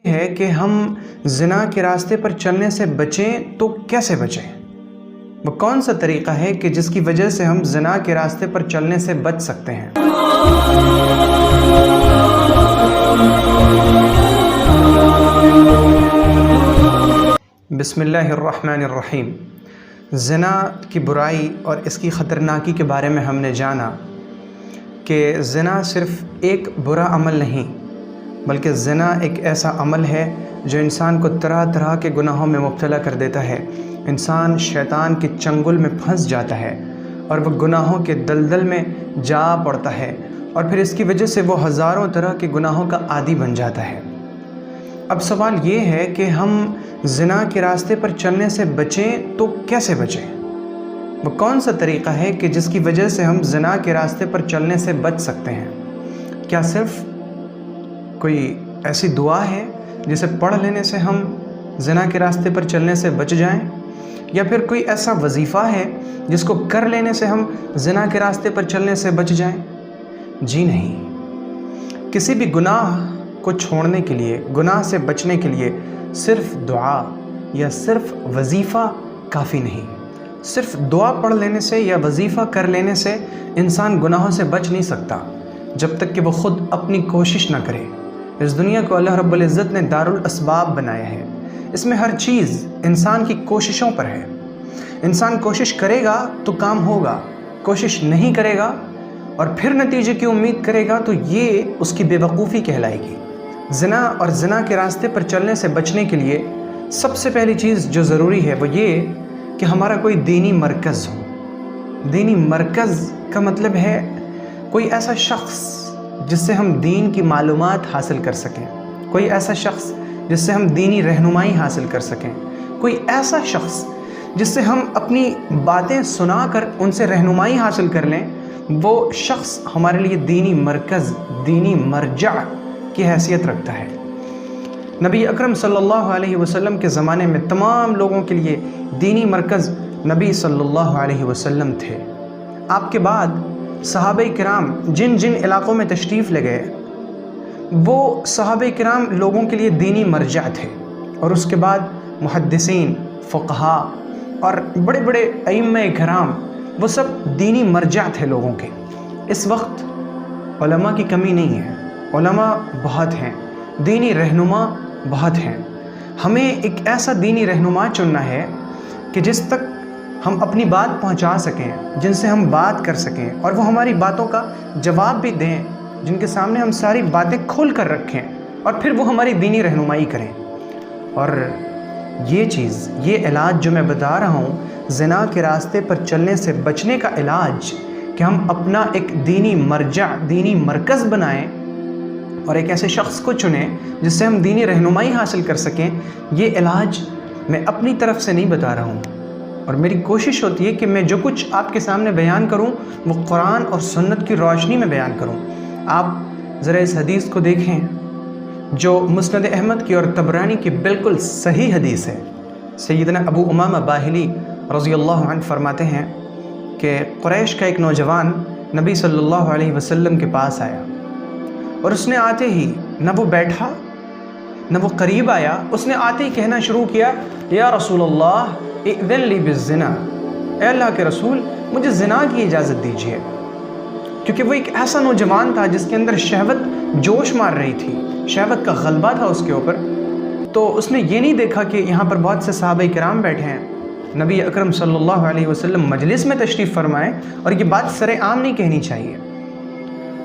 ہے کہ ہم زنا کے راستے پر چلنے سے بچیں تو کیسے بچیں؟ وہ کون سا طریقہ ہے کہ جس کی وجہ سے ہم زنا کے راستے پر چلنے سے بچ سکتے ہیں؟ بسم اللہ الرحمن الرحیم۔ زنا کی برائی اور اس کی خطرناکی کے بارے میں ہم نے جانا کہ زنا صرف ایک برا عمل نہیں بلکہ زنا ایک ایسا عمل ہے جو انسان کو طرح طرح کے گناہوں میں مبتلا کر دیتا ہے۔ انسان شیطان کے چنگل میں پھنس جاتا ہے اور وہ گناہوں کے دلدل میں جا پڑتا ہے، اور پھر اس کی وجہ سے وہ ہزاروں طرح کے گناہوں کا عادی بن جاتا ہے۔ اب سوال یہ ہے کہ ہم زنا کے راستے پر چلنے سے بچیں تو کیسے بچیں؟ وہ کون سا طریقہ ہے کہ جس کی وجہ سے ہم زنا کے راستے پر چلنے سے بچ سکتے ہیں؟ کیا صرف کوئی ایسی دعا ہے جسے پڑھ لینے سے ہم زنا کے راستے پر چلنے سے بچ جائیں، یا پھر کوئی ایسا وظیفہ ہے جس کو کر لینے سے ہم زنا کے راستے پر چلنے سے بچ جائیں؟ جی نہیں۔ کسی بھی گناہ کو چھوڑنے کے لیے، گناہ سے بچنے کے لیے صرف دعا یا صرف وظیفہ کافی نہیں۔ صرف دعا پڑھ لینے سے یا وظیفہ کر لینے سے انسان گناہوں سے بچ نہیں سکتا جب تک کہ وہ خود اپنی کوشش نہ کرے۔ اس دنیا کو اللہ رب العزت نے دارالاسباب بنایا ہے۔ اس میں ہر چیز انسان کی کوششوں پر ہے۔ انسان کوشش کرے گا تو کام ہوگا، کوشش نہیں کرے گا اور پھر نتیجے کی امید کرے گا تو یہ اس کی بے وقوفی کہلائے گی۔ زنا اور زنا کے راستے پر چلنے سے بچنے کے لیے سب سے پہلی چیز جو ضروری ہے وہ یہ کہ ہمارا کوئی دینی مرکز ہو۔ دینی مرکز کا مطلب ہے کوئی ایسا شخص جس سے ہم دین کی معلومات حاصل کر سکیں، کوئی ایسا شخص جس سے ہم دینی رہنمائی حاصل کر سکیں، کوئی ایسا شخص جس سے ہم اپنی باتیں سنا کر ان سے رہنمائی حاصل کر لیں۔ وہ شخص ہمارے لیے دینی مرکز، دینی مرجع کی حیثیت رکھتا ہے۔ نبی اکرم صلی اللہ علیہ وسلم کے زمانے میں تمام لوگوں کے لیے دینی مرکز نبی صلی اللہ علیہ وسلم تھے۔ آپ کے بعد صحابہ کرام جن جن علاقوں میں تشریف لے گئے وہ صحابہ کرام لوگوں کے لیے دینی مرجع تھے، اور اس کے بعد محدثین، فقہاء اور بڑے بڑے ائمہ کرام وہ سب دینی مرجع تھے لوگوں کے۔ اس وقت علماء کی کمی نہیں ہے، علماء بہت ہیں، دینی رہنما بہت ہیں۔ ہمیں ایک ایسا دینی رہنما چننا ہے کہ جس تک ہم اپنی بات پہنچا سکیں، جن سے ہم بات کر سکیں اور وہ ہماری باتوں کا جواب بھی دیں، جن کے سامنے ہم ساری باتیں کھول کر رکھیں اور پھر وہ ہماری دینی رہنمائی کریں۔ اور یہ چیز، یہ علاج جو میں بتا رہا ہوں، زنا کے راستے پر چلنے سے بچنے کا علاج، کہ ہم اپنا ایک دینی مرجع، دینی مرکز بنائیں اور ایک ایسے شخص کو چنیں جس سے ہم دینی رہنمائی حاصل کر سکیں، یہ علاج میں اپنی طرف سے نہیں بتا رہا ہوں، اور میری کوشش ہوتی ہے کہ میں جو کچھ آپ کے سامنے بیان کروں وہ قرآن اور سنت کی روشنی میں بیان کروں۔ آپ ذرا اس حدیث کو دیکھیں جو مسند احمد کی اور طبرانی کی بالکل صحیح حدیث ہے۔ سیدنا ابو امامہ باہلی رضی اللہ عنہ فرماتے ہیں کہ قریش کا ایک نوجوان نبی صلی اللہ علیہ وسلم کے پاس آیا، اور اس نے آتے ہی نہ وہ بیٹھا نہ وہ قریب آیا، اس نے آتے ہی کہنا شروع کیا، یا رسول اللہ اذن لی بالزنا، اے اللہ کے رسول مجھے زنا کی اجازت دیجیے۔ کیونکہ وہ ایک ایسا نوجوان تھا جس کے اندر شہوت جوش مار رہی تھی، شہوت کا غلبہ تھا اس کے اوپر۔ تو اس نے یہ نہیں دیکھا کہ یہاں پر بہت سے صحابہ کرام بیٹھے ہیں، نبی اکرم صلی اللہ علیہ وسلم مجلس میں تشریف فرمائے، اور یہ بات سر عام نہیں کہنی چاہیے۔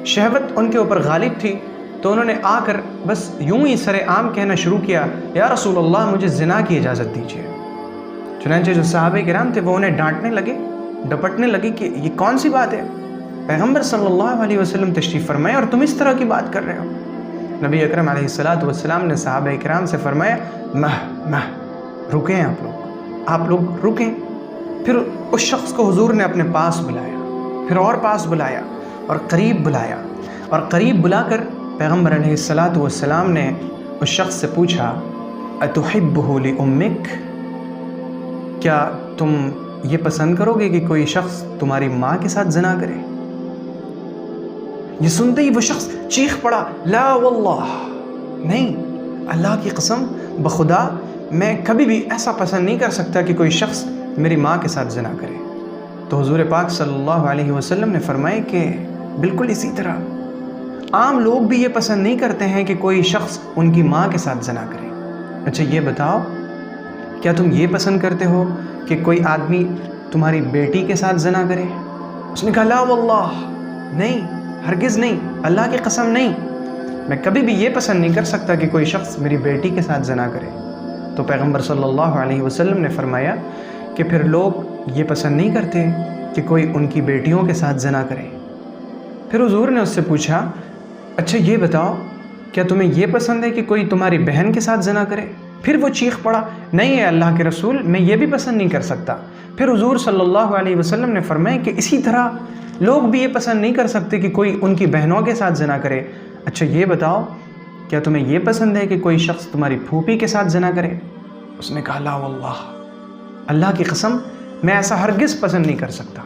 شہوت ان کے اوپر غالب تھی، تو انہوں نے آ کر بس یوں ہی سر عام کہنا شروع کیا، یا رسول اللہ مجھے زنا کی اجازت دیجیے۔ چنانچہ جو صحابہ کرام تھے وہ انہیں ڈانٹنے لگے، ڈپٹنے لگے کہ یہ کون سی بات ہے، پیغمبر صلی اللہ علیہ وسلم تشریف فرمائے اور تم اس طرح کی بات کر رہے ہو۔ نبی اکرم علیہ السلام نے صحابہ کرام سے فرمایا، رکیں آپ لوگ رکیں۔ پھر اس شخص کو حضور نے اپنے پاس بلایا، پھر اور پاس بلایا اور قریب بلایا، اور قریب بلا کر پیغمبر علیہ السلام نے اس شخص سے پوچھا، اتحبہ لامک، کیا تم یہ پسند کرو گے کہ کوئی شخص تمہاری ماں کے ساتھ زنا کرے؟ یہ سنتے ہی وہ شخص چیخ پڑا، لا واللہ، نہیں، اللہ کی قسم بخدا میں کبھی بھی ایسا پسند نہیں کر سکتا کہ کوئی شخص میری ماں کے ساتھ زنا کرے۔ تو حضور پاک صلی اللہ علیہ وسلم نے فرمایا کہ بالکل اسی طرح عام لوگ بھی یہ پسند نہیں کرتے ہیں کہ کوئی شخص ان کی ماں کے ساتھ زنا کرے۔ اچھا یہ بتاؤ، کیا تم یہ پسند کرتے ہو کہ کوئی آدمی تمہاری بیٹی کے ساتھ زنا کرے؟ اس نے کہا لا واللہ، نہیں، ہرگز نہیں، اللہ کی قسم نہیں، میں کبھی بھی یہ پسند نہیں کر سکتا کہ کوئی شخص میری بیٹی کے ساتھ زنا کرے۔ تو پیغمبر صلی اللہ علیہ وسلم نے فرمایا کہ پھر لوگ یہ پسند نہیں کرتے کہ کوئی ان کی بیٹیوں کے ساتھ زنا کرے۔ پھر حضور نے اس سے پوچھا اچھا یہ بتاؤ، کیا تمہیں یہ پسند ہے کہ کوئی تمہاری بہن کے ساتھ زنا کرے؟ پھر وہ چیخ پڑا نہیں ہے اللہ کے رسول، میں یہ بھی پسند نہیں کر سکتا۔ پھر حضور صلی اللہ علیہ وسلم نے فرمایا کہ اسی طرح لوگ بھی یہ پسند نہیں کر سکتے کہ کوئی ان کی بہنوں کے ساتھ زنا کرے۔ اچھا یہ بتاؤ، کیا تمہیں یہ پسند ہے کہ کوئی شخص تمہاری پھوپھی کے ساتھ زنا کرے؟ اس نے کہا لا واللہ، اللہ کی قسم میں ایسا ہرگز پسند نہیں کر سکتا۔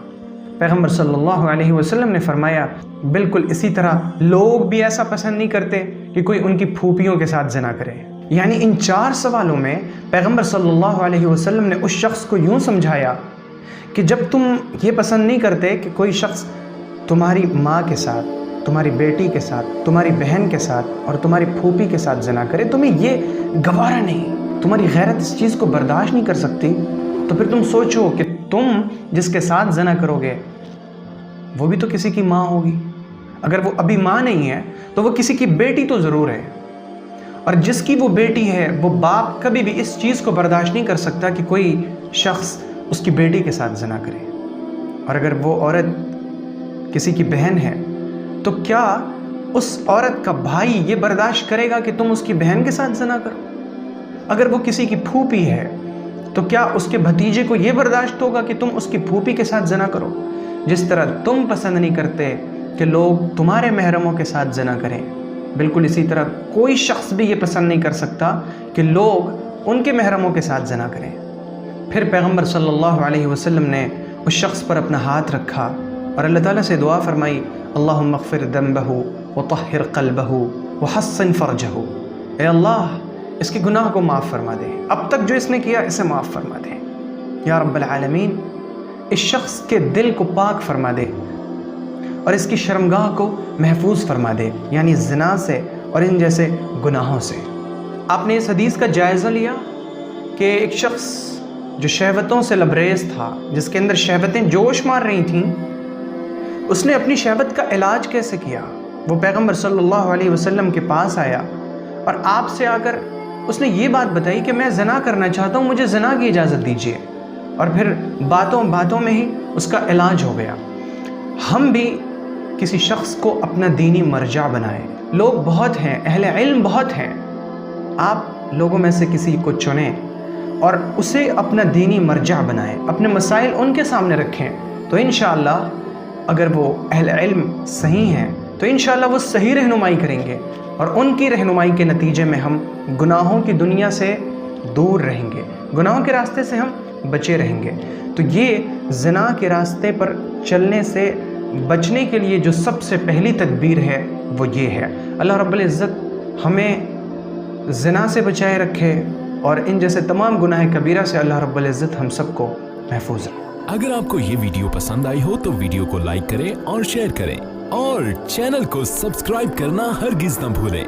پیغمبر صلی اللہ علیہ وسلم نے فرمایا بالکل اسی طرح لوگ بھی ایسا پسند نہیں کرتے کہ کوئی ان کی پھوپھیوں کے ساتھ زنا کرے۔ یعنی ان 4 سوالوں میں پیغمبر صلی اللہ علیہ وسلم نے اس شخص کو یوں سمجھایا کہ جب تم یہ پسند نہیں کرتے کہ کوئی شخص تمہاری ماں کے ساتھ، تمہاری بیٹی کے ساتھ، تمہاری بہن کے ساتھ اور تمہاری پھوپھی کے ساتھ زنا کرے، تمہیں یہ گوارا نہیں، تمہاری غیرت اس چیز کو برداشت نہیں کر سکتی، تو پھر تم سوچو کہ تم جس کے ساتھ زنا کرو گے وہ بھی تو کسی کی ماں ہوگی، اگر وہ ابھی ماں نہیں ہے تو وہ کسی کی بیٹی تو ضرور ہے، اور جس کی وہ بیٹی ہے وہ باپ کبھی بھی اس چیز کو برداشت نہیں کر سکتا کہ کوئی شخص اس کی بیٹی کے ساتھ زنا کرے۔ اور اگر وہ عورت کسی کی بہن ہے تو کیا اس عورت کا بھائی یہ برداشت کرے گا کہ تم اس کی بہن کے ساتھ زنا کرو؟ اگر وہ کسی کی پھوپھی ہے تو کیا اس کے بھتیجے کو یہ برداشت ہوگا کہ تم اس کی پھوپھی کے ساتھ زنا کرو؟ جس طرح تم پسند نہیں کرتے کہ لوگ تمہارے محرموں کے ساتھ زنا کریں، بالکل اسی طرح کوئی شخص بھی یہ پسند نہیں کر سکتا کہ لوگ ان کے محرموں کے ساتھ زنا کریں۔ پھر پیغمبر صلی اللہ علیہ وسلم نے اس شخص پر اپنا ہاتھ رکھا اور اللہ تعالیٰ سے دعا فرمائی اللہم اغفر ذنبہ وطہر قلبہ وحسن فرجہ، اے اللہ اس کے گناہ کو معاف فرما دے، اب تک جو اس نے کیا اسے معاف فرما دے، یا رب العالمین اس شخص کے دل کو پاک فرما دے اور اس کی شرمگاہ کو محفوظ فرما دے، یعنی زنا سے اور ان جیسے گناہوں سے۔ آپ نے اس حدیث کا جائزہ لیا کہ ایک شخص جو شہوتوں سے لبریز تھا، جس کے اندر شہوتیں جوش مار رہی تھیں، اس نے اپنی شہوت کا علاج کیسے کیا؟ وہ پیغمبر صلی اللہ علیہ وسلم کے پاس آیا اور آپ سے آ کر اس نے یہ بات بتائی کہ میں زنا کرنا چاہتا ہوں، مجھے زنا کی اجازت دیجیے، اور پھر باتوں باتوں میں ہی اس کا علاج ہو گیا۔ ہم بھی کسی شخص کو اپنا دینی مرجع بنائیں۔ لوگ بہت ہیں، اہل علم بہت ہیں، آپ لوگوں میں سے کسی کو چنیں اور اسے اپنا دینی مرجع بنائیں، اپنے مسائل ان کے سامنے رکھیں، تو انشاءاللہ اگر وہ اہل علم صحیح ہیں تو انشاءاللہ وہ صحیح رہنمائی کریں گے، اور ان کی رہنمائی کے نتیجے میں ہم گناہوں کی دنیا سے دور رہیں گے، گناہوں کے راستے سے ہم بچے رہیں گے۔ تو یہ زنا کے راستے پر چلنے سے بچنے کے لیے جو سب سے پہلی تدبیر ہے وہ یہ ہے۔ اللہ رب العزت ہمیں زنا سے بچائے رکھے اور ان جیسے تمام گناہ کبیرہ سے اللہ رب العزت ہم سب کو محفوظ رکھے۔ اگر آپ کو یہ ویڈیو پسند آئی ہو تو ویڈیو کو لائک کریں اور شیئر کریں، اور چینل کو سبسکرائب کرنا ہرگز نہ بھولیں۔